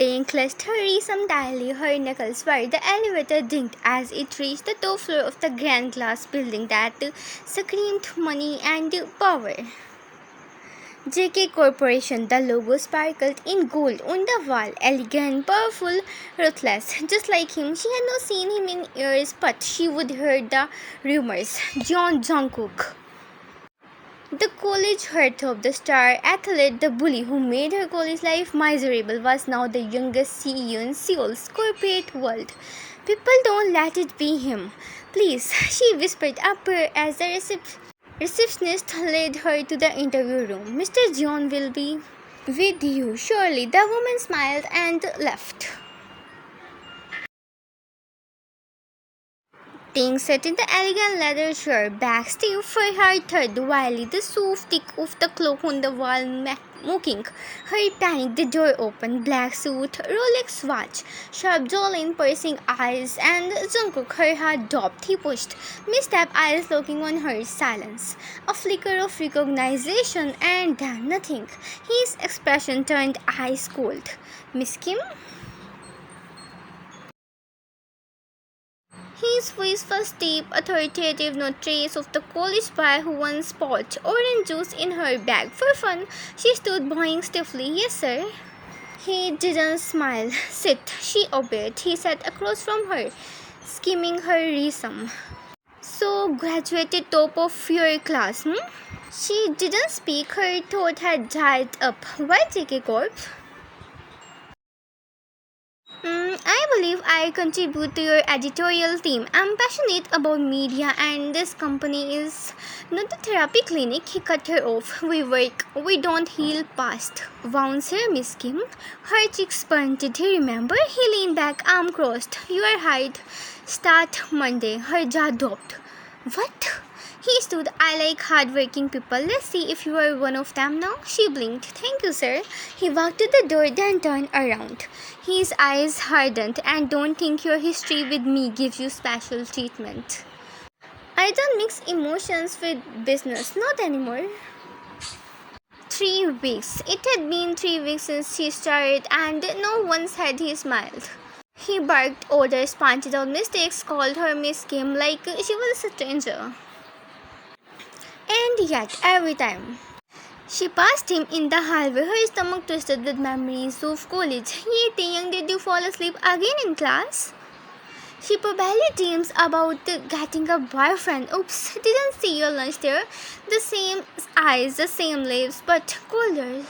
Taehyung clutched her wrist tightly, her knuckles were. The elevator dinged as it reached the top floor of the grand glass building that screamed money and power. JK Corporation, the logo sparkled in gold on the wall. Elegant, powerful, ruthless. Just like him, she had not seen him in years, but she would hear the rumors. Jeon Jungkook, the college heartthrob, the star athlete, the bully who made her college life miserable, was now the youngest CEO in Seoul's corporate world. People, don't let it be him. Please, she whispered up as the receptionist led her to the interview room. Mr. Jeon will be with you, surely. The woman smiled and left. Taehyung sat in the elegant leather chair, back stiff for her third, while the soft tick of the clock on the wall mocking her panic. The door opened. Black suit, Rolex watch, sharp jawline, piercing eyes, and Jungkook, her heart dropped. He pushed. Misstep, eyes looking on her. Silence. A flicker of recognition, and then nothing. His expression turned ice cold. Miss Kim? His voice was deep, authoritative, no trace of the college boy who once poured orange juice in her bag. For fun, she stood bowing stiffly. Yes, sir. He didn't smile. Sit. She obeyed. He sat across from her, skimming her resume. So, graduated top of your class, hmm? She didn't speak. Her throat had dried up. Why JK Corp? I believe I contribute to your editorial team. I'm passionate about media, and this company is not a therapy clinic. He cut her off. We work. We don't heal past wounds here, Miss Kim. Her cheeks burned. Did he remember? He leaned back, arm crossed. Your height. Start Monday. Her jaw dropped. What? He stood. I like hard-working people. Let's see if you are one of them now. She blinked. Thank you, sir. He walked to the door, then turned around. His eyes hardened. And don't think your history with me gives you special treatment. I don't mix emotions with business. Not anymore. 3 weeks. It had been 3 weeks since she started, and no once had he smiled. He barked orders, pointed out mistakes, called her Miss Kim like she was a stranger. And yet, every time she passed him in the hallway, her stomach twisted with memories of college. Hey, Taehyung, did you fall asleep again in class? She probably dreams about getting a boyfriend. Oops, didn't see your lunch there. The same eyes, the same lips, but colder.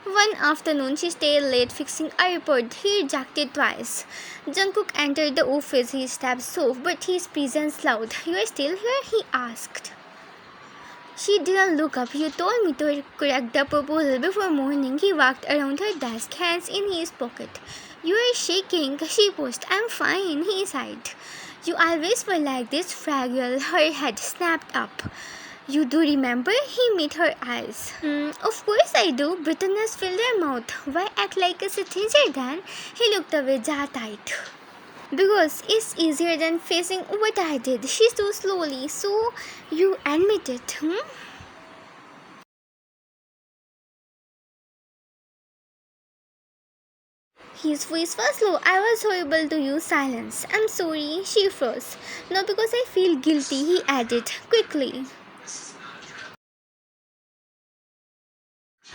One afternoon, she stayed late fixing a report. He rejected twice. Jungkook entered the office, his steps soft, but his presence loud. You are still here? He asked. She didn't look up. You told me to correct the proposal before morning. He walked around her desk, hands in his pocket. You are shaking, she pushed. I'm fine, he sighed. You always were like this, fragile. Her head snapped up. You do remember? He met her eyes. Of course I do. Bitterness filled her mouth. Why act like a stranger then? He looked away, jaw tight. Because it's easier than facing what I did. She so slowly. So you admit it, His voice was low. I was horrible to you. Silence. I'm sorry. She froze. Not because I feel guilty, he added quickly.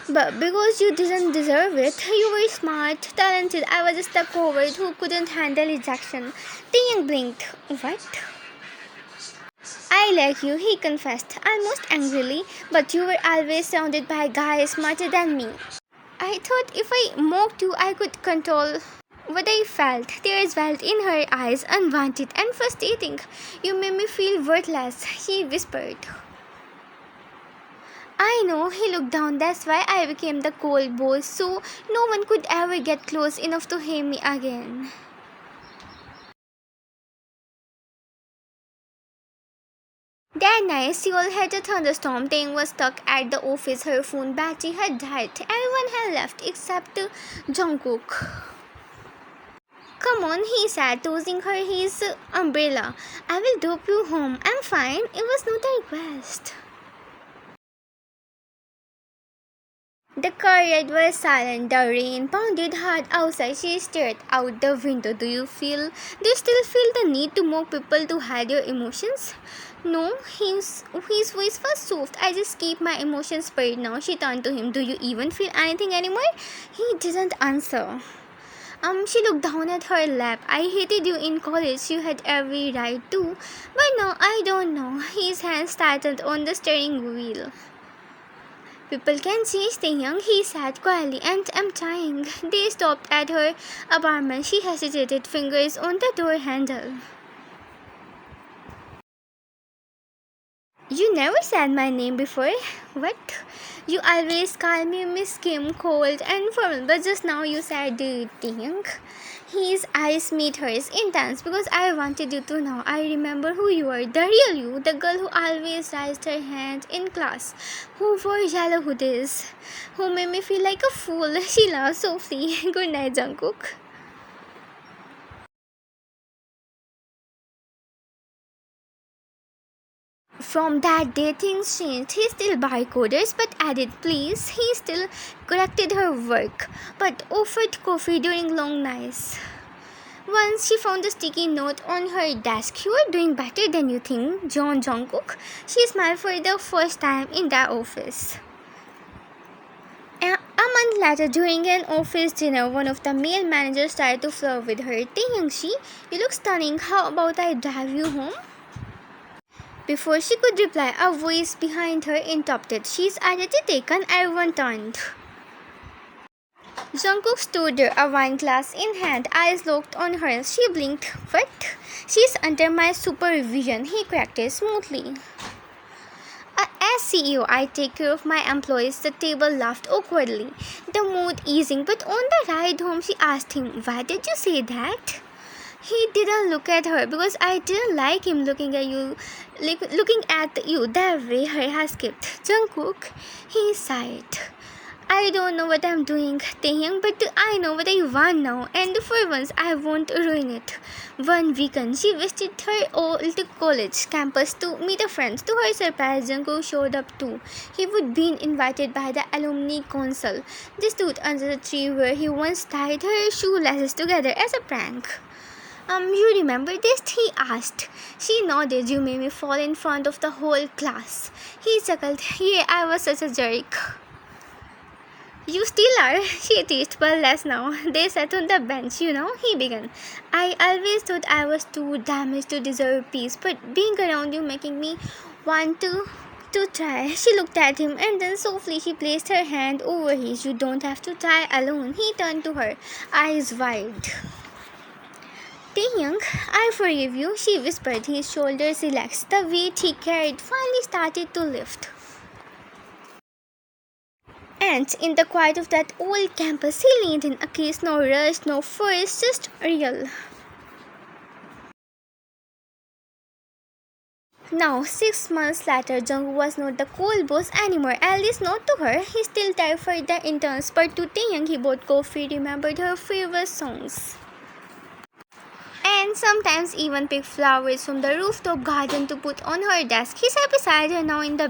But because you didn't deserve it, you were smart, talented. I was just a coward who couldn't handle rejection. Taehyung blinked. What? I like you, he confessed, almost angrily, but you were always surrounded by guys smarter than me. I thought if I mocked you, I could control what I felt. Tears welled in her eyes, unwanted and frustrating. You made me feel worthless, she whispered. I know, he looked down. That's why I became the cold boss, so no one could ever get close enough to hate me again. That night, Seoul had a thunderstorm. Taehyung was stuck at the office. Her phone battery had died. Everyone had left except Jungkook. Come on, he said, tossing her his umbrella. I will drop you home. I'm fine. It was not a request. The car ride was silent. The rain pounded hard outside. She stared out the window. Do you still feel the need to mock people to hide your emotions? No, his voice was soft. I just keep my emotions buried now. She turned to him. Do you even feel anything anymore? He didn't answer. She looked down at her lap. I hated you in college. You had every right to. But no, I don't know. His hands tightened on the steering wheel. People can change Taehyung, he sat quietly, and I'm trying. They stopped at her apartment. She hesitated, fingers on the door handle. You never said my name before. What? You always call me Miss Kim, cold and formal, but just now you said Taehyung. His eyes meet hers, intense, because I wanted you to know. I remember who you are, the real you, the girl who always raised her hand in class, who wore yellow hoodies, who made me feel like a fool. She laughed softly. Good night, Jungkook. From that day, things changed. He still barcoded but added please. He still corrected her work but offered coffee during long nights. Once she found a sticky note on her desk. You are doing better than you think, Jeon Jungkook. She smiled for the first time in the office. A month later, during an office dinner, one of the male managers tried to flirt with her. Taehyung, you look stunning. How about I drive you home? Before she could reply, a voice behind her interrupted. She's identity taken. Everyone turned. Jungkook stood there, a wine glass in hand, eyes locked on hers. She blinked. What? She's under my supervision, he corrected smoothly. As CEO, I take care of my employees. The table laughed awkwardly, the mood easing. But on the ride home, she asked him, why did you say that? He didn't look at her because I didn't like him looking at you that way her heart skipped. Jungkook, he sighed. I don't know what I'm doing, Taehyung, but I know what I want now, and for once I won't ruin it. One weekend, she visited her old college campus to meet a friend. To her surprise, Jungkook showed up too. He would been invited by the alumni council. They stood under the tree where he once tied her shoelaces together as a prank. You remember this? He asked. She nodded. You made me fall in front of the whole class. He chuckled. Yeah, I was such a jerk. You still are, she teased, but less now. They sat on the bench, he began. I always thought I was too damaged to deserve peace, but being around you making me want to try. She looked at him and then softly she placed her hand over his. You don't have to try alone. He turned to her, eyes wide. Taehyung, I forgive you, she whispered. His shoulders relaxed. The weight he carried finally started to lift. And in the quiet of that old campus, he leaned in, a kiss, no rush, no force, just real. Now, 6 months later, Jungkook was not the cold boss anymore, at least not to her. He still terrified the interns, but to Taehyung, he bought coffee, remembered her favorite songs, and sometimes even picked flowers from the rooftop garden to put on her desk. He sat beside her now in the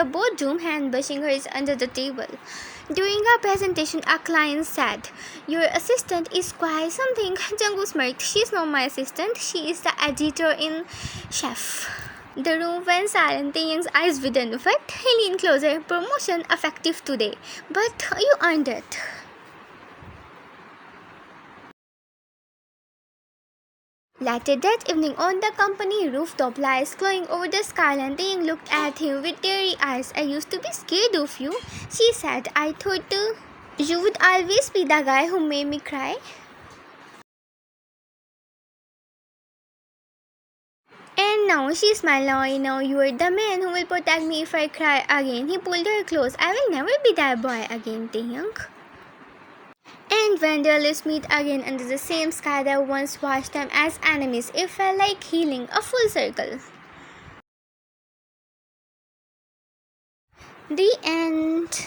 boardroom, hand brushing hers under the table. During a presentation, a client said, your assistant is quite something. Jungkook smirked. She's not my assistant. She is the editor-in-chief. The room went silent. Taehyung's eyes widened. What? He leaned closer. Promotion effective today. But you earned it. Later that evening, on the company rooftop, lights glowing over the skyline, Taehyung looked at him with teary eyes. I used to be scared of you, she said. I thought you would always be the guy who made me cry. And now she smiled. Now I know you are the man who will protect me if I cry again. He pulled her close. I will never be that boy again, Taehyung. And when their lips meet again under the same sky that once watched them as enemies, it felt like healing, a full circle. The end.